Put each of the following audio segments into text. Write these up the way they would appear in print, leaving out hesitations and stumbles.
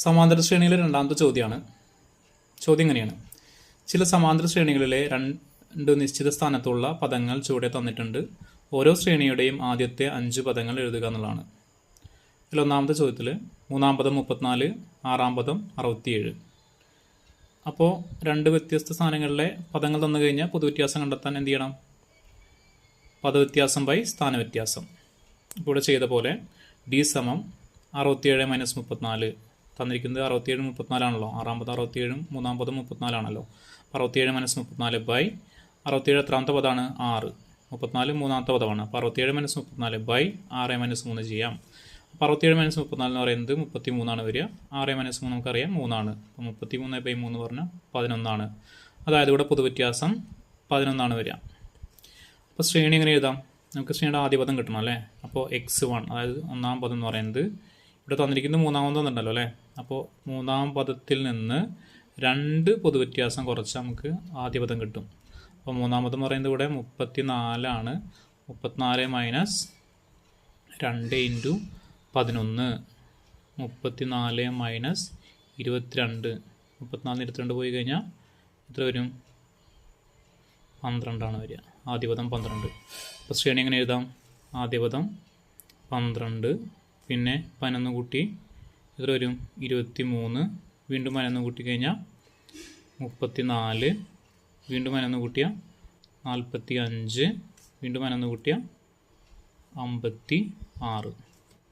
സമാന്തര ശ്രേണിയിലെ രണ്ടാമത്തെ ചോദ്യമാണ്. ചോദ്യം ഇങ്ങനെയാണ്: ചില സമാന്തര ശ്രേണികളിലെ രണ്ട് നിശ്ചിത സ്ഥാനത്തുള്ള പദങ്ങൾ ചുവടെ തന്നിട്ടുണ്ട്. ഓരോ ശ്രേണിയുടെയും ആദ്യത്തെ 5 പദങ്ങൾ എഴുതുക എന്നുള്ളതാണ്. ഇതിൽ ഒന്നാമത്തെ ചോദ്യത്തിൽ 3-ാം പദം 34, 6-ാം പദം 67. അപ്പോൾ രണ്ട് വ്യത്യസ്ത സ്ഥാനങ്ങളിലെ പദങ്ങൾ തന്നു കഴിഞ്ഞാൽ പൊതുവ്യത്യാസം കണ്ടെത്താൻ എന്ത് ചെയ്യണം? പദവ്യത്യാസം ബൈ സ്ഥാനവ്യത്യാസം. ഇവിടെ ചെയ്ത പോലെ d സമം 67 - 34. തന്നിരിക്കുന്നത് 67 34 ആണല്ലോ. 6-ാം പദം 67, 3-ാം പദം 34 ആണല്ലോ. 67 - 34 ബൈ 67 എത്രാമത്തെ പദമാണ്? 6. 34 മൂന്നാമത്തെ പദമാണ്. അപ്പോൾ 67 - 34 ബൈ 6 - 3 ചെയ്യാം. അപ്പോൾ 67 - 34 എന്ന് പറയുന്നത് 33 വരിക. 6 - 3 നമുക്കറിയാം 3 ആണ്. അപ്പോൾ 33 ബൈ 3 പറഞ്ഞാൽ 11. അതായത് ഇവിടെ പൊതുവ്യത്യാസം 11 വരിക. അപ്പോൾ ശ്രേണി എങ്ങനെ എഴുതാം? നമുക്ക് ശ്രേണിയുടെ ആദ്യ പദം കിട്ടണം അല്ലേ. അപ്പോൾ x1, അതായത് 1-ാം പദം എന്ന് പറയുന്നത് ഇവിടെ തന്നിരിക്കുന്നത് 3-ാം പദം ഉണ്ടല്ലോ അല്ലേ. അപ്പോൾ 3-ാം പദത്തിൽ നിന്ന് 2 പൊതുവ്യത്യാസം കുറച്ച് നമുക്ക് ആദ്യ പദം കിട്ടും. അപ്പോൾ 3-ാം പദം എന്ന് പറയുന്നത് ഇവിടെ 34 ആണ്. 34 മൈനസ് 2 ഇൻറ്റു 11. 34 മൈനസ് 22. 34 22 പോയി കഴിഞ്ഞാൽ എത്ര വരും? 12 വരിക. ആദ്യ പദം 12. അപ്പോൾ ശ്രേണി എങ്ങനെ എഴുതാം? ആദ്യ പദം 12, പിന്നെ 11 കൂട്ടി എത്ര വരും? 23. വീണ്ടും 11 കൂട്ടി കഴിഞ്ഞാൽ 34. വീണ്ടും 11 കൂട്ടിയാൽ 45. വീണ്ടും 11 കൂട്ടിയാൽ 56.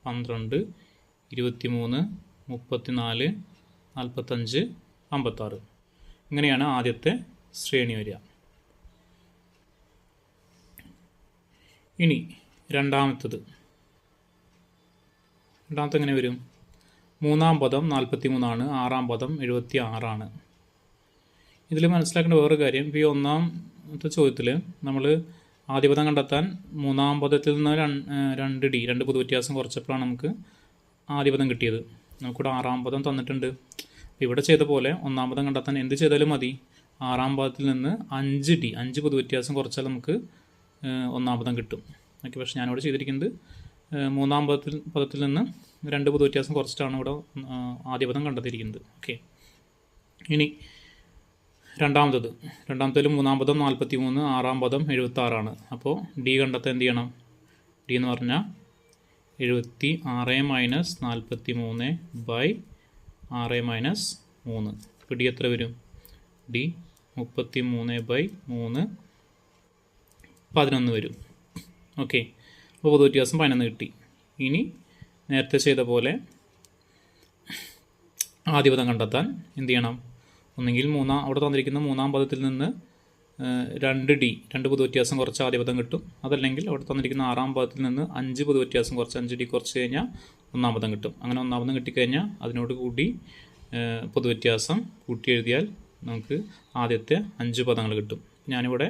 12, 23, 34, 45, 56. ഇങ്ങനെയാണ് ആദ്യത്തെ ശ്രേണി വരിക. ഇനി രണ്ടാമത്തെ എങ്ങനെ വരും? 3-ാം പദം 43 ആണ്. 6-ാം പദം 76 ആണ്. ഇതിൽ മനസ്സിലാക്കേണ്ട വേറൊരു കാര്യം, ഇപ്പോൾ ഈ ഒന്നാമത്തെ ചോദ്യത്തിൽ നമ്മൾ ആദ്യ പദം കണ്ടെത്താൻ 3-ാം പദത്തിൽ നിന്ന് 2 പൊതുവ്യത്യാസം കുറച്ചപ്പോഴാണ് നമുക്ക് ആദ്യ പദം കിട്ടിയത്. നമുക്കിവിടെ 6-ാം പദം തന്നിട്ടുണ്ട്. അപ്പോൾ ഇവിടെ ചെയ്ത പോലെ 1-ാം പദം കണ്ടെത്താൻ എന്ത് ചെയ്താലും മതി. 6-ാം പദത്തിൽ നിന്ന് 5 പൊതുവ്യത്യാസം കുറച്ചാൽ നമുക്ക് 1-ാം പദം കിട്ടും. ഓക്കെ, പക്ഷേ ഞാനിവിടെ ചെയ്തിരിക്കുന്നത് 3-ാം പദത്തിൽ നിന്ന് 2 പൊതുവ്യത്യാസം കുറച്ചിട്ടാണ് ഇവിടെ ആദ്യ പദം കണ്ടെത്തിയിരിക്കുന്നത്. ഓക്കെ, ഇനി രണ്ടാമത്തേൽ 3-ാം പദം 43, 6-ാം പദം 76 ആണ്. അപ്പോൾ ഡി കണ്ടെത്താൻ എന്ത് ചെയ്യണം? ഡി എന്ന് പറഞ്ഞാൽ 76 മൈനസ് 43 ബൈ 6 - 3. ഇപ്പോൾ ഡി എത്ര വരും? ഡി 33 ബൈ 3 11 വരും. ഓക്കെ, അപ്പോൾ പൊതുവ്യത്യാസം 11 കിട്ടി. ഇനി നേരത്തെ ചെയ്ത പോലെ ആദ്യ പദം കണ്ടെത്താൻ എന്ത് ചെയ്യണം? ഒന്നെങ്കിൽ അവിടെ തന്നിരിക്കുന്ന 3-ാം പദത്തിൽ നിന്ന് 2 പൊതുവ്യത്യാസം കുറച്ച് ആദ്യ പദം കിട്ടും. അതല്ലെങ്കിൽ അവിടെ തന്നിരിക്കുന്ന 6-ാം പദത്തിൽ നിന്ന് 5 പൊതുവ്യത്യാസം കുറച്ച് 5d കുറച്ച് കഴിഞ്ഞാൽ 1-ാം പദം കിട്ടും. അങ്ങനെ 1-ാം പദം കിട്ടിക്കഴിഞ്ഞാൽ അതിനോട് കൂടി പൊതുവ്യത്യാസം കൂട്ടി എഴുതിയാൽ നമുക്ക് ആദ്യത്തെ 5 പദങ്ങൾ കിട്ടും. ഞാനിവിടെ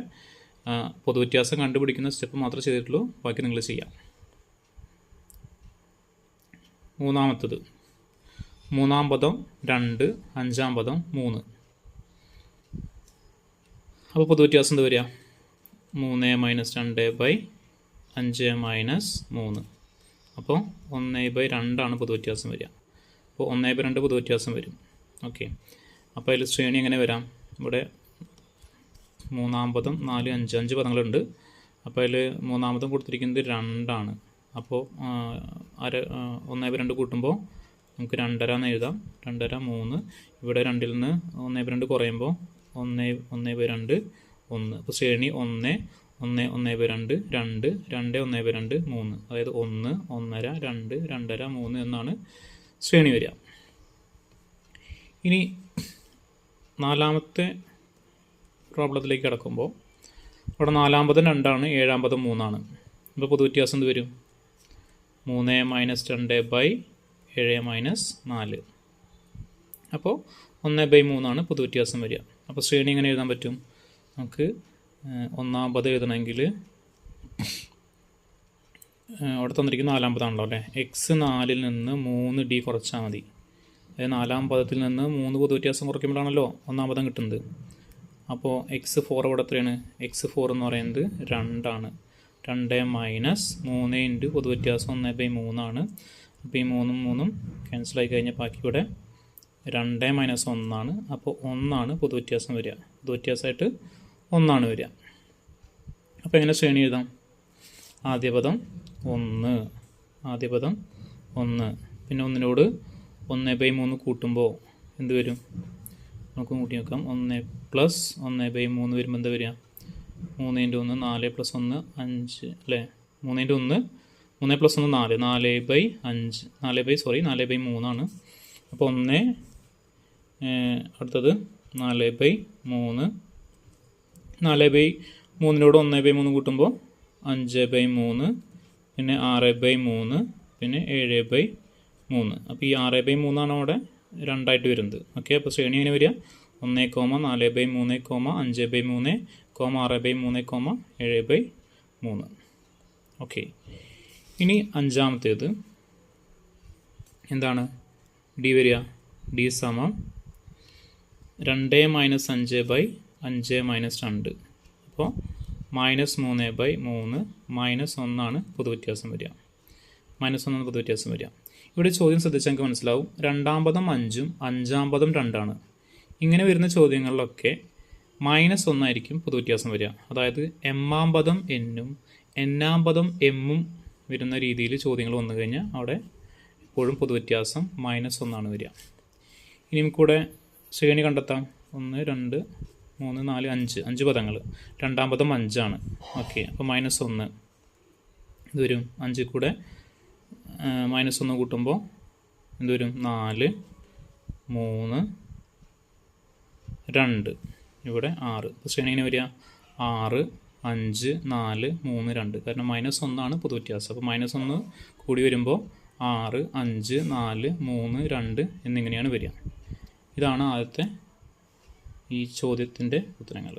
പൊതുവ്യത്യാസം കണ്ടുപിടിക്കുന്ന സ്റ്റെപ്പ് മാത്രമേ ചെയ്തിട്ടുള്ളൂ, ബാക്കി നിങ്ങൾ ചെയ്യാം. മൂന്നാമത്തത് 3-ാം പദം 2, 5-ാം പദം 3. അപ്പോൾ പൊതുവ്യത്യാസം എന്ത് വരിക? 3 - 2 ബൈ 5 - 3. അപ്പോൾ 1/2 പൊതുവ്യത്യാസം വരിക. അപ്പോൾ 1/2 പൊതുവ്യത്യാസം വരും. ഓക്കെ, അപ്പോൾ അതിൽ ശ്രേണി എങ്ങനെ വരാം? ഇവിടെ 3-ാം പദം 4, 5 പദങ്ങളുണ്ട്. അപ്പോൾ അതിൽ 3-ാം പദം കൊടുത്തിരിക്കുന്നത് 2 ആണ്. അപ്പോൾ 1/2 കൂട്ടുമ്പോൾ നമുക്ക് 2.5 എന്ന് എഴുതാം. 2.5 3. ഇവിടെ 2-ൽ നിന്ന് 1/2 കുറയുമ്പോൾ 1/2 1. അപ്പോൾ ശ്രേണി 1, 1, 1/2, 2, 2, 1/2, 3. അതായത് 1, 1.5, 2, 2.5, 3 എന്നാണ് ശ്രേണി വരിക. ഇനി 4-ാമത്തെ പ്രോബ്ലത്തിലേക്ക് കിടക്കുമ്പോൾ അവിടെ 4-ാം പദം 2 ആണ്. 7-ാം പദം 3 ആണ്. അപ്പോൾ പൊതുവ്യത്യാസം എന്ത് വരും? 3 - 2 ബൈ 7 - 4. അപ്പോൾ 1/3 ആണ് പൊതുവ്യത്യാസം വരിക. അപ്പോൾ ശ്രേണി എങ്ങനെ എഴുതാൻ പറ്റും? നമുക്ക് 1-ാം പദം എഴുതണമെങ്കിൽ അവിടെ തന്നിരിക്കുന്ന 4-ാം പദമാണല്ലോ അല്ലേ. x4 നിന്ന് 3d കുറച്ചാൽ മതി. അതായത് 4-ാം പദത്തിൽ നിന്ന് 3 പൊതുവ്യത്യാസം കുറയ്ക്കുമ്പോഴാണല്ലോ 1-ാം പദം കിട്ടുന്നത്. അപ്പോൾ x4 ഇവിടെ എത്രയാണ്? x4 എന്ന് പറയുന്നത് 2 ആണ്. 2 മൈനസ് 3 ഇൻറ്റു പൊതുവ്യത്യാസം 1/3 ആണ്. അപ്പോൾ ഈ 3 ക്യാൻസലായി കഴിഞ്ഞാൽ ബാക്കി ഇവിടെ 2 മൈനസ് 1 അപ്പോൾ 1 പൊതുവ്യത്യാസം വരിക. പൊതുവ്യത്യാസമായിട്ട് 1 വരിക. അപ്പോൾ എങ്ങനെ ശ്രേണി എഴുതാം? ആദ്യ പദം 1, പിന്നെ 1നോട് 1/3 കൂട്ടുമ്പോൾ എന്ത് വരും? നമുക്ക് കൂട്ടി നോക്കാം. 1 + 1/3 വരുമ്പോൾ എന്താ വരിക? 3 × 1 4 + 1 5 അല്ലേ? 3 × 1 3 + 1 4 4/3 അപ്പോൾ 1 അടുത്തത് 4/3 4/3നോട് 1/3 കൂട്ടുമ്പോൾ 5/3 പിന്നെ 6/3 പിന്നെ 7/3. അപ്പോൾ ഈ 6/3 അവിടെ 2 വരുന്നത്. ഓക്കെ, അപ്പോൾ ശ്രേണി എങ്ങനെ വരിക? 1, 4/3, 5/3, 6/3, 7/3. ഓക്കെ, ഇനി അഞ്ചാമത്തേത് എന്താണ്? ഡി വരിക. ഡി സമം 2 - 5/5 - 2. അപ്പോൾ -3/3 -1 പൊതുവ്യത്യാസം വരിക. -1 പൊതുവ്യത്യാസം വരിക. ഇവിടെ ചോദ്യം ശ്രദ്ധിച്ചാൽ നമുക്ക് മനസ്സിലാവും. 2-ാം പദം 5ഉം 5-ാം പദം 2 ഇങ്ങനെ വരുന്ന ചോദ്യങ്ങളിലൊക്കെ -1 ആയിരിക്കും പൊതുവ്യത്യാസം വരിക. അതായത് m-ാം പദം n-ഉം n-ാം പദം m-ഉം വരുന്ന രീതിയിൽ ചോദ്യങ്ങൾ വന്നു കഴിഞ്ഞാൽ അവിടെ എപ്പോഴും പൊതുവ്യത്യാസം -1 വരിക. ഇനി നമുക്കിവിടെ ശ്രേണി കണ്ടെത്താം. 1, 2, 3, 4, 5 പദങ്ങൾ. 2-ാം പദം 5. ഓക്കെ, അപ്പോൾ -1 ഇത് വരും. 5 കൂടെ -1 കൂട്ടുമ്പോൾ എന്ത് വരും? 4, 3, 2 ഇവിടെ 6. അപ്പോൾ ശ്രേണി എങ്ങനെ വരിക? 6, 5, 4, 3, 2. കാരണം -1 പൊതുവ്യത്യാസം. അപ്പോൾ -1 കൂടി വരുമ്പോൾ 6, 5, 4, 3, 2 എന്നിങ്ങനെയാണ് വരിക. ഇതാണ് ആദ്യത്തെ ഈ ചോദ്യത്തിൻ്റെ ഉത്തരങ്ങൾ.